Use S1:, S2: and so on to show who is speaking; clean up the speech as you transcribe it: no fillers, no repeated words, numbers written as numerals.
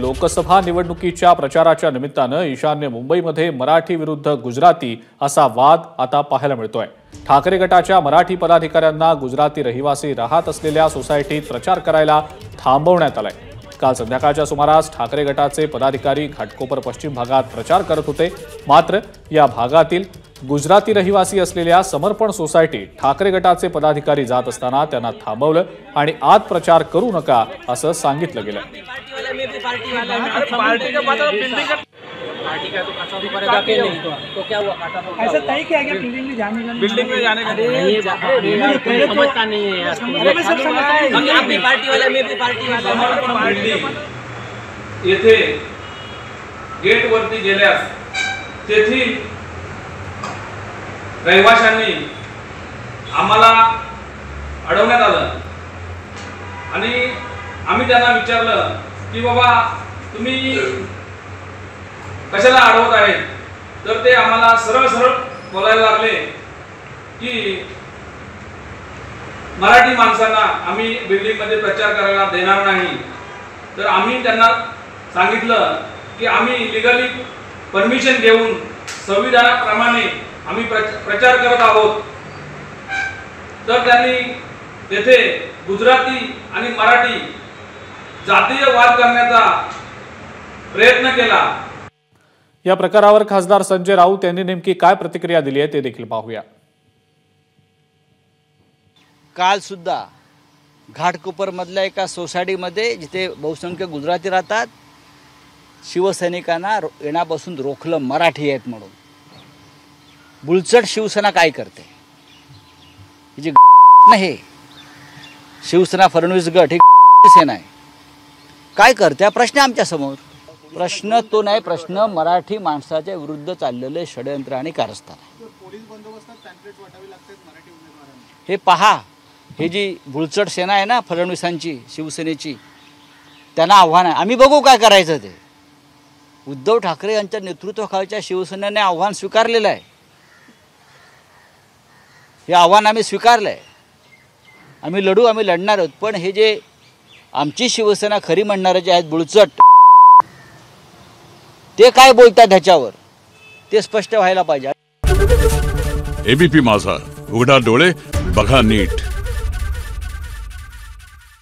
S1: लोकसभा निवडणुकीच्या प्रचाराच्या निमित्तानं ईशान्य मुंबईमध्ये मराठी विरुद्ध गुजराती असा वाद आता पाहायला मिळतोय। ठाकरे गटाच्या मराठी पदाधिकाऱ्यांना गुजराती रहिवासी राहत असलेल्या सोसायटीत प्रचार करायला थांबवण्यात आलाय। काल संध्याकाळच्या सुमारास ठाकरे गटाचे पदाधिकारी घाटकोपर पश्चिम भागात प्रचार करत होते, मात्र या भागातील गुजराती रहिवासी असलेल्या समर्पण सोसायटीत ठाकरे गटाचे पदाधिकारी जात असताना त्यांना थांबवलं आणि आत प्रचार करू नका असं सांगितलं गेलं।
S2: येथे गेट वरती गेल्यास तेथील रहिवाशांनी आम्हाला अडवण्यात आलं आणि आम्ही त्यांना विचारलं की बाबा तुम्ही कशाला अडवत आहेत, तर ते आम्हाला सरळ सरळ बोलायला लागले की मराठी माणसांना आम्ही बिल्डिंग मध्ये प्रचार करायला देणार नाही। तर आम्ही त्यांना सांगितलं की आम्ही लीगली परमिशन घेऊन संविधानाप्रमाणे आम्ही प्रचार करत आहोत। तर त्यांनी तेथे गुजराती आणि मराठी जातीय वाद करण्याचा प्रयत्न केला।
S1: या प्रकारावर खासदार संजय राऊत यांनी नेमकी काय प्रतिक्रिया दिली आहे ते देखील पाहूया।
S3: काल सुद्धा घाटकोपर मधल्या एका सोसायटीमध्ये जिथे बहुसंख्य गुजराती राहतात, शिवसैनिकांना येण्यापासून रोखलं मराठी आहेत म्हणून। बुलचट शिवसेना काय करते, ही जी नाही शिवसेना फडणवीस गट ही सेना आहे, काय करते प्रश्न आमच्या समोर। प्रश्न तो नाही, प्रश्न मराठी माणसाच्या विरुद्ध चाललेले षडयंत्र आणि कारस्थान। हे पहा, हे जी बुलचट सेना आहे ना फडणवीसांची शिवसेनेची, त्यांना आव्हान आहे, आम्ही बघू काय करायचं ते। उद्धव ठाकरे यांच्या नेतृत्वाखालच्या शिवसेनेने आव्हान स्वीकारलेलं आहे, हे आव्हान आम्ही स्वीकारलंय, आम्ही लढू, आम्ही लढणार आहोत। पण हे जे आमची शिवसेना खरी म्हणणारे जे आहेत बुलचट, ते काय बोलतात ह्याच्यावर ते स्पष्ट व्हायला पाहिजे।
S4: एबीपी माझा, उघडा डोळे बघा नीट।